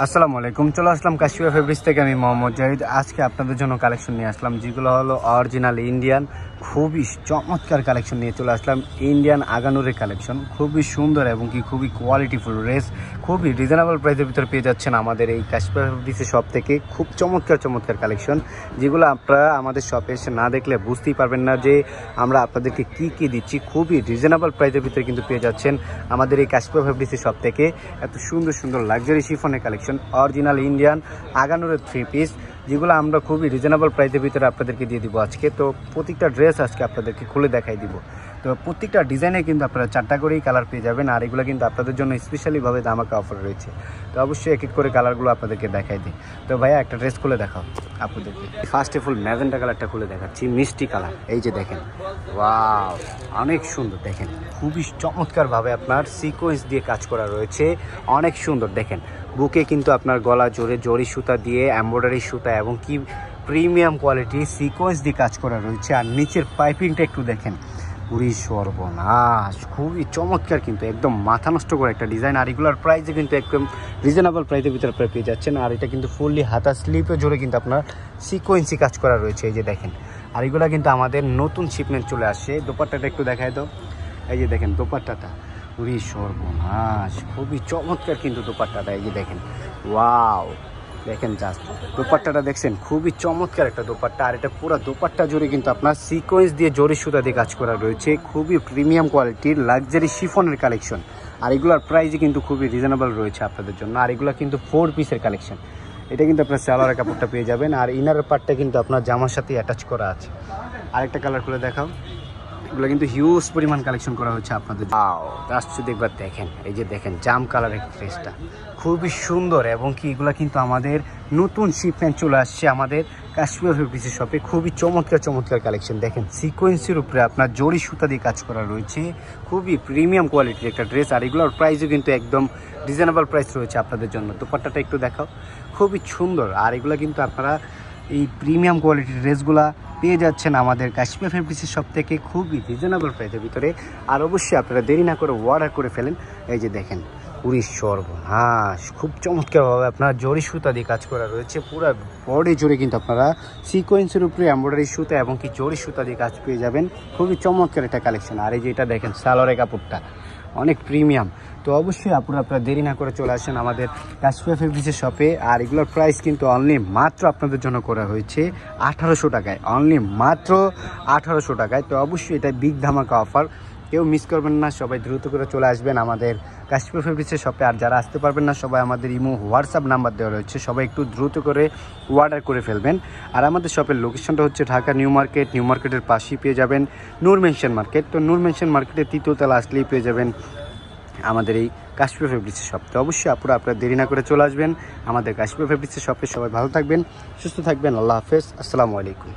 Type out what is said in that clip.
আসসালামু আলাইকুম। চলে আসলাম কাশিয়া ফেব্রিক্স থেকে। আমি মোহাম্মদ জাহিদ। আজকে আপনাদের জন্য কালেকশন নিয়ে আসলাম, যেগুলো হলো অরিজিনাল ইন্ডিয়ান, খুবই চমৎকার কালেকশন নিয়ে চলে আসলাম। ইন্ডিয়ান আগানুরের কালেকশন, খুবই সুন্দর এবং কি খুবই কোয়ালিটিফুল ড্রেস, খুবই রিজনেবল প্রাইসের ভিতরে পেয়ে যাচ্ছেন আমাদের এই কাশিয়া ফেব্রিক্সের শপ থেকে। খুব চমৎকার কালেকশন, যেগুলো আপনারা আমাদের শপে এসে না দেখলে বুঝতেই পারবেন না যে আমরা আপনাদেরকে কি দিচ্ছি। খুবই রিজনেবল প্রাইসের ভিতরে কিন্তু পেয়ে যাচ্ছেন আমাদের এই কাশিয়া ফেব্রিক্সের শপ থেকে। এত সুন্দর লাক্সারি শিফনের কালেকশন, অরিজিনাল ইন্ডিয়ান আগানুরের 3 পিস, যেগুলো আমরা খুবই রিজনেবল প্রাইসের ভিতরে আপনাদেরকে দিয়ে দিব আজকে। তো প্রত্যেকটা ড্রেস আজকে আপনাদেরকে খুলে দেখাই দিব। তো প্রত্যেকটা ডিজাইনে কিন্তু আপনারা 4টা করেই কালার পেয়ে যাবেন, আর এগুলো কিন্তু আপনাদের জন্য স্পেশালিভাবে ধামাকা অফার রয়েছে। তো অবশ্যই এক করে কালারগুলো আপনাদেরকে দেখাই দিই। তো ভাইয়া একটা ড্রেস খুলে দেখাও আপনাদেরকে। ফার্স্ট অফ অল ম্যাজেন্টা কালারটা খুলে দেখাচ্ছি, মিষ্টি কালার। এই যে দেখেন, ওয়াও, অনেক সুন্দর। দেখেন খুবই চমৎকারভাবে আপনার সিকোয়েন্স দিয়ে কাজ করা রয়েছে, অনেক সুন্দর। দেখেন বুকে কিন্তু আপনার গলা জোরে জরি সুতা দিয়ে এমব্রয়ডারি সুতা এবং কি প্রিমিয়াম কোয়ালিটি সিকোয়েন্স দিয়ে কাজ করা রয়েছে। আর নিচের পাইপিংটা একটু দেখেন, পুরি সর্বনাশ, খুবই চমৎকার, কিন্তু একদম মাথা নষ্ট করে একটা ডিজাইন। আর এগুলোর প্রাইসে কিন্তু একদম রিজনেবল প্রাইসের ভিতরে আপনারা পেয়ে যাচ্ছেন। আর এটা কিন্তু ফুললি হাতা স্লিপে জোরে কিন্তু আপনার সিকোয়েন্সি কাজ করা রয়েছে। এই যে দেখেন, আর এগুলো কিন্তু আমাদের নতুন শিপমেন্ট চলে আসছে। দোপাট্টাটা একটু দেখায় দাও। এই যে দেখেন দোপাট্টাটা, পুরি সর্বনাশ, খুবই চমৎকার কিন্তু দোপাট্টাটা। এই যে দেখেন, ওয়াও, দেখেন জাস্ট দোপাট্টাটা দেখছেন, খুবই চমৎকার একটা দোপাট্টা। আর এটা পুরো দোপাট্টা জুড়ে কিন্তু আপনার সিকোয়েন্স দিয়ে জরি সুতা দিয়ে কাজ করা রয়েছে, খুবই প্রিমিয়াম কোয়ালিটির লাক্সারি শিফনের কালেকশন। আর এগুলোর প্রাইসই কিন্তু খুবই রিজনেবল রয়েছে আপনাদের জন্য। আর এগুলো কিন্তু 4 পিসের কালেকশন। এটা কিন্তু আপনার সালোয়ারের কাপড়টা পেয়ে যাবেন, আর ইনারের পার্টটা কিন্তু আপনার জামার সাথে অ্যাটাচ করা আছে। আরেকটা কালার করে দেখাও। এগুলো কিন্তু হিউজ পরিমাণ কালেকশন করা হচ্ছে আপনাদের। জাস্ট যদি একবার দেখেন, এই যে দেখেন জাম কালারের ড্রেসটা খুবই সুন্দর, এবং কি এগুলো কিন্তু আমাদের নতুন শিপমেন্ট চলে আসছে আমাদের কাশিয়া ফেব্রিক্সের শপে। খুবই চমৎকার কালেকশন। দেখেন সিকোয়েন্সের উপরে আপনার জরি সুতা দিয়ে কাজ করা রয়েছে, খুবই প্রিমিয়াম কোয়ালিটির একটা ড্রেস। আর এগুলোর প্রাইসও কিন্তু একদম রিজনেবল প্রাইস রয়েছে আপনাদের জন্য। দোপাট্টাটা একটু দেখাও, খুবই সুন্দর। আর এগুলো কিন্তু আপনারা এই প্রিমিয়াম কোয়ালিটির ড্রেসগুলা পেয়ে যাচ্ছেন আমাদের কাশিয়া ফেব্রিক্সের শপ থেকে, খুবই রিজনেবল প্রাইসের ভিতরে। আর অবশ্যই আপনারা দেরি না করে অর্ডার করে ফেলেন। এই যে দেখেন, পুরি সর্বনাশ, খুব চমৎকারভাবে আপনার জরি সুতা দিয়ে কাজ করা রয়েছে। পুরো বডি জুড়ে কিন্তু আপনারা সিকোয়েন্সের উপরে এমব্রয়ডারি সুতা এবং কি জরি সুতা দিয়ে কাজ পেয়ে যাবেন। খুবই চমৎকার একটা কালেকশন। আর এই যে এটা দেখেন সালোয়ারের কাপড়টা অনেক প্রিমিয়াম। তো অবশ্যই আপনারা দেরি না করে চলে আসেন আমাদের কাশিয়া ফেব্রিক্সের শপে। আর এগুলোর প্রাইস কিন্তু অনলি মাত্র আপনাদের জন্য করা হয়েছে 1800 টাকায়, অনলি মাত্র 1800 টাকায়। তো অবশ্যই এটা বিগ ধামাকা অফার, কেউ মিস করবেন না। সবাই দ্রুত করে চলে আসবেন আমাদের কাশিয়া ফেব্রিক্সের শপে। আর যারা আসতে পারবেন না, সবাই আমাদের ইমো হোয়াটসঅ্যাপ নাম্বার দেওয়া রয়েছে, সবাই একটু দ্রুত করে অর্ডার করে ফেলবেন। আর আমাদের শপের লোকেশনটা হচ্ছে ঢাকা নিউ মার্কেট। নিউ মার্কেটের পাশেই পেয়ে যাবেন নূর মেনশন মার্কেট। তো নূর মেনশন মার্কেটের 3য় তলা আসলেই পেয়ে যাবেন আমাদের এই কাশিয়া ফেব্রিক্সের শপ। তো অবশ্যই আপনারা দেরি না করে চলে আসবেন আমাদের কাশিয়া ফেব্রিক্সের শপে। সবাই ভালো থাকবেন, সুস্থ থাকবেন। আল্লাহ হাফেজ, আসসালামু আলাইকুম।